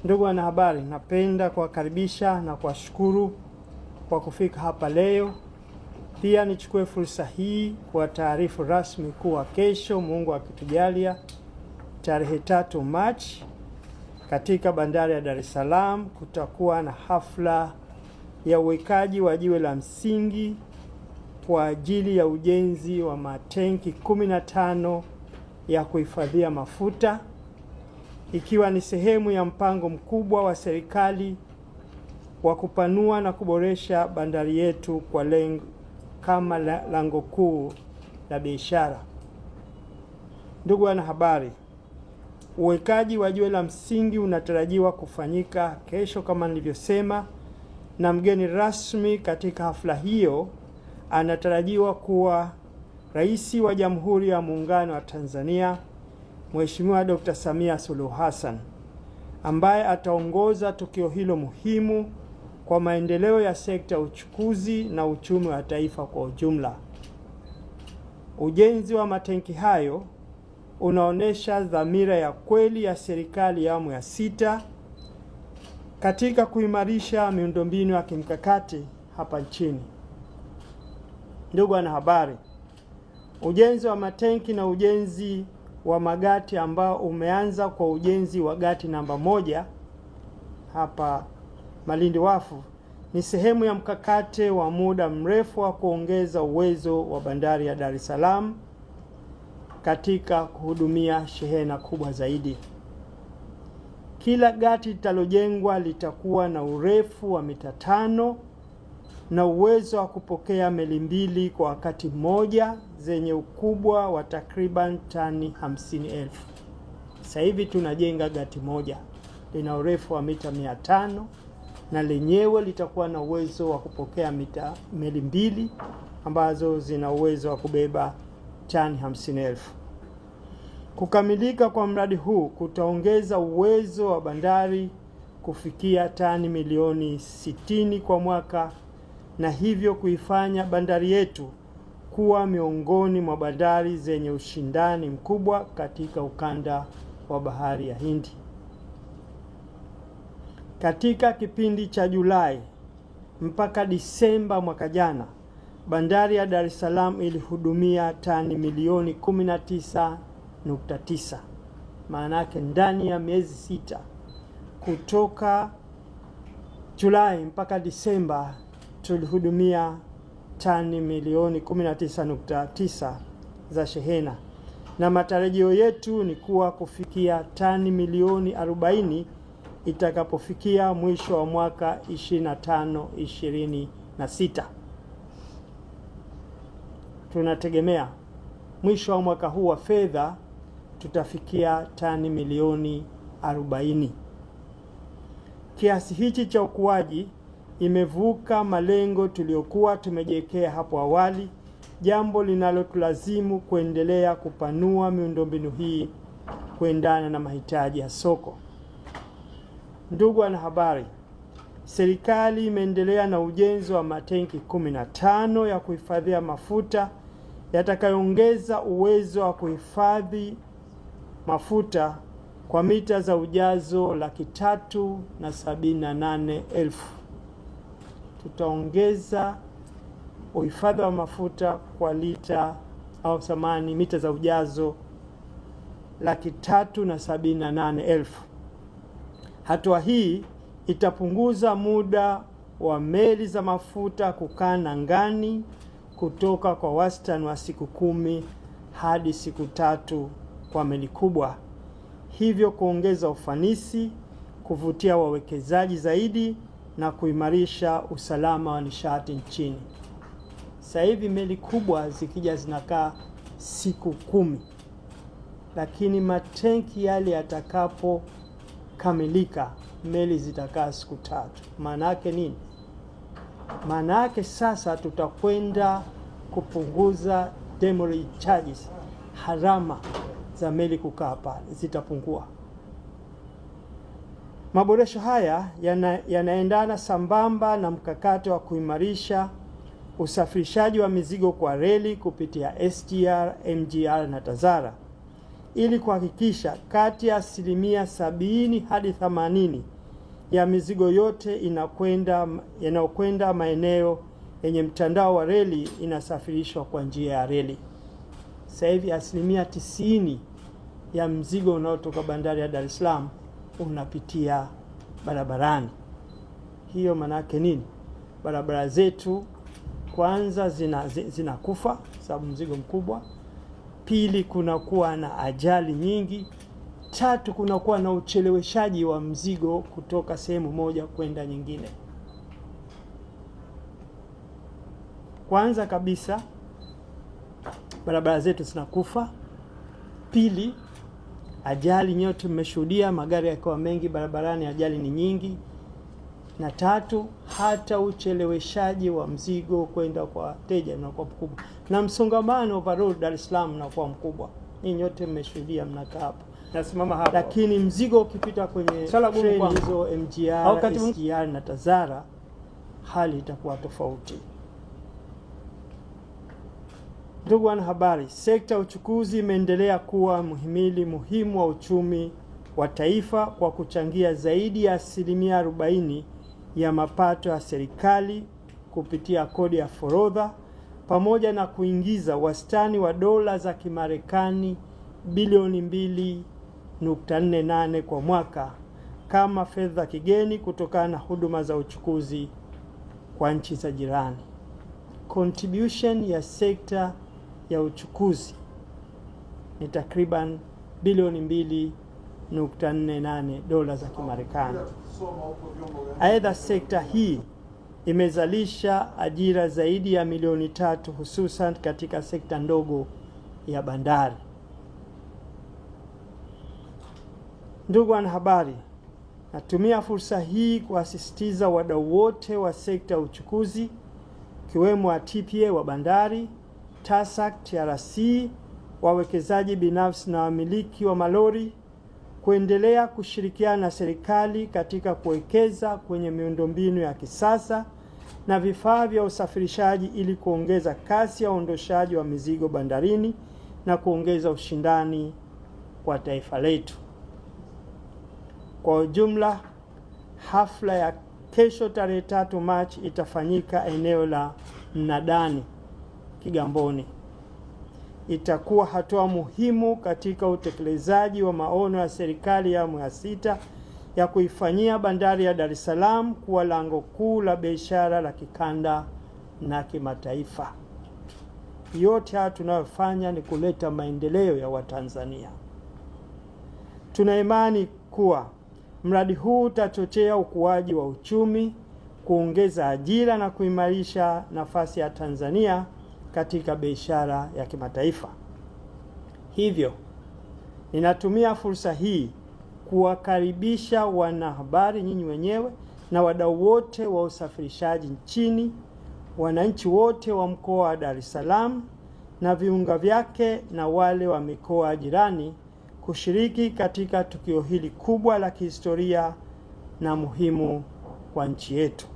Ndugu wanahabari, napenda kuwakaribisha na kuwashukuru kwa kufika hapa leo. Pia nichukue fursa hii kwa taarifu rasmi kuwa kesho, Mungu akitujalia, tarehe 3 Machi, katika bandari ya Dar es Salaam kutakuwa na hafla ya uwekaji wa jiwe la msingi kwa ajili ya ujenzi wa matenki 15 ya kuhifadhia mafuta, ikiwa ni sehemu ya mpango mkubwa wa serikali wa kupanua na kuboresha bandari yetu kwa lengo kama lango kuu la biashara. Ndugu wanahabari, uwekaji wa jiwe la msingi unatarajiwa kufanyika kesho kama nilivyosema, na mgeni rasmi katika hafla hiyo anatarajiwa kuwa Rais wa Jamhuri ya Muungano wa Tanzania, Mheshimiwa Dr. Samia Suluhu Hassan, ambaye ataongoza tukio hilo muhimu kwa maendeleo ya sekta ya uchukuzi na uchumi wa taifa kwa ujumla. Ujenzi wa matenki hayo unaonesha dhamira ya kweli ya serikali ya awamu ya 6 katika kuimarisha miundombinu ya kimkakati hapa nchini. Ndugu wanahabari, ujenzi wa matenki na ujenzi wa magati ambao umeanza kwa ujenzi wa gati namba 1 hapa Malindi Wafu ni sehemu ya mkakati wa muda mrefu wa kuongeza uwezo wa bandari ya Dar es Salaam katika kuhudumia shehena kubwa zaidi. Kila gati litalojengwa litakuwa na urefu wa mita 5 na uwezo wa kupokea meli 2 kwa wakati mmoja zenye ukubwa wa takriban tani 50,000. Sasa hivi tunajenga gati moja lina urefu wa mita 500 na lenyewe litakuwa na uwezo wa kupokea meli 2 ambazo zina uwezo wa kubeba tani 50,000. Kukamilika kwa mradi huu kutaongeza uwezo wa bandari kufikia tani milioni 60 kwa mwaka, na hivyo kuifanya bandari yetu kuwa miongoni mwa bandari zenye ushindani mkubwa katika ukanda wa Bahari ya Hindi. Katika kipindi cha Julai mpaka Disemba mwaka jana, bandari ya Dar es Salaam ilihudumia tani milioni 19.9. Maana yake ndani ya miezi 6 kutoka Julai mpaka Disemba tulihudumia tani milioni 19.9 za shehena, na matarajio yetu ni kuwa kufikia tani milioni 40 itakapofikia mwisho wa mwaka 25-26. Tunategemea mwisho wa mwaka huu wa fedha tutafikia tani milioni 40. Kiasi hichi cha ukuaji imevuka malengo tuliyokuwa tumejiwekea hapo awali, jambo linalotulazimu kuendelea kupanua miundombinu hii kuendana na mahitaji ya soko. Ndugu wanahabari, serikali imeendelea na ujenzi wa matenki 15 ya kuhifadhia mafuta yatakayoongeza uwezo wa kuhifadhi mafuta kwa mita za ujazo 378,000. Tutaongeza uhifadhi wa mafuta kwa mita za ujazo 378,000. Hatua hii itapunguza muda wa meli za mafuta kukaa angani kutoka kwa wastani wa siku 10 hadi siku 3 kwa meli kubwa, hivyo kuongeza ufanisi, kuvutia wawekezaji zaidi na kuimarisha usalama wa nishati nchini. Sasa hivi meli kubwa zikija zinakaa siku 10, lakini matenki yale yatakapokamilika meli zitakaa siku 3. Maana yake nini? Maana yake sasa tutakwenda kupunguza demurrage charges, harama za meli kukaa pale zitapungua. Maboresho haya yanaendana sambamba na mkakati wa kuimarisha usafirishaji wa mizigo kwa reli kupitia SGR, MGR na TAZARA, ili kuhakikisha kati ya 70% hadi 80% ya mizigo yote inayokwenda maeneo yenye mtandao wa reli inasafirishwa kwa njia ya reli. Sasa hivi 90% ya mzigo unaotoka bandari ya Dar es Salaam unapitia barabarani. Hiyo maana yake nini? Barabara zetu kwanza zinakufa sababu mzigo mkubwa. Pili, kunakuwa na ajali nyingi. Tatu, kunakuwa na ucheleweshaji wa mzigo kutoka sehemu moja kwenda nyingine. Kwanza kabisa, barabara zetu zinakufa. Pili, ajali nyote mmeshuhudia, magari yakiwa mengi barabarani, ajali ni nyingi. Na tatu, hata ucheleweshaji wa mzigo kwenda kwa wateja unakuwa mkubwa, na msongamano overall Dar es Salaam unakuwa mkubwa. Ninyi nyote mmeshuhudia, mnakaa hapo. Nasimama hapo. Lakini mzigo ukipita kwenye treni hizo MGR, SGR na Tazara, hali itakuwa tofauti. Ndugu wanahabari, sekta ya uchukuzi imeendelea kuwa mhimili muhimu wa uchumi wa taifa kwa kuchangia zaidi ya 40% ya mapato ya serikali kupitia kodi ya forodha, pamoja na kuingiza wastani wa dola za Kimarekani bilioni 2.48 kwa mwaka kama fedha kigeni kutokana na huduma za uchukuzi kwa nchi za jirani. Contribution ya sekta ya uchukuzi ni takriban bilioni 2.48 dola za Kimarekani. Aidha, sekta hii imezalisha ajira zaidi ya milioni 3 hususan katika sekta ndogo ya bandari. Ndugu wanahabari, natumia fursa hii kuwasisitiza wadau wote wa sekta ya uchukuzi kiwemo wa TPA wa bandari, TASAC, TRC, wawekezaji binafsi na wamiliki wa malori kuendelea kushirikiana na serikali katika kuwekeza kwenye miundombinu ya kisasa na vifaa vya usafirishaji ili kuongeza kasi ya uondoshaji wa mizigo bandarini na kuongeza ushindani kwa taifa letu. Kwa ujumla, hafla ya kesho tarehe 3 Machi itafanyika eneo la Mnadani, Kigamboni. Itakuwa hatua muhimu katika utekelezaji wa maono ya serikali ya awamu ya 6 ya kuifanyia bandari ya Dar es Salaam kuwa lango kuu la biashara la kikanda na kimataifa. Yote haya tunayofanya ni kuleta maendeleo ya Watanzania. Tuna imani kuwa mradi huu utachochea ukuaji wa uchumi, kuongeza ajira na kuimarisha nafasi ya Tanzania katika biashara ya kimataifa. Hivyo, ninatumia fursa hii kuwakaribisha wanahabari, nyinyi wenyewe na wadau wote wa usafirishaji nchini, wananchi wote wa mkoa wa Dar es Salaam na viunga vyake na wale wa mikoa jirani kushiriki katika tukio hili kubwa la kihistoria na muhimu kwa nchi yetu.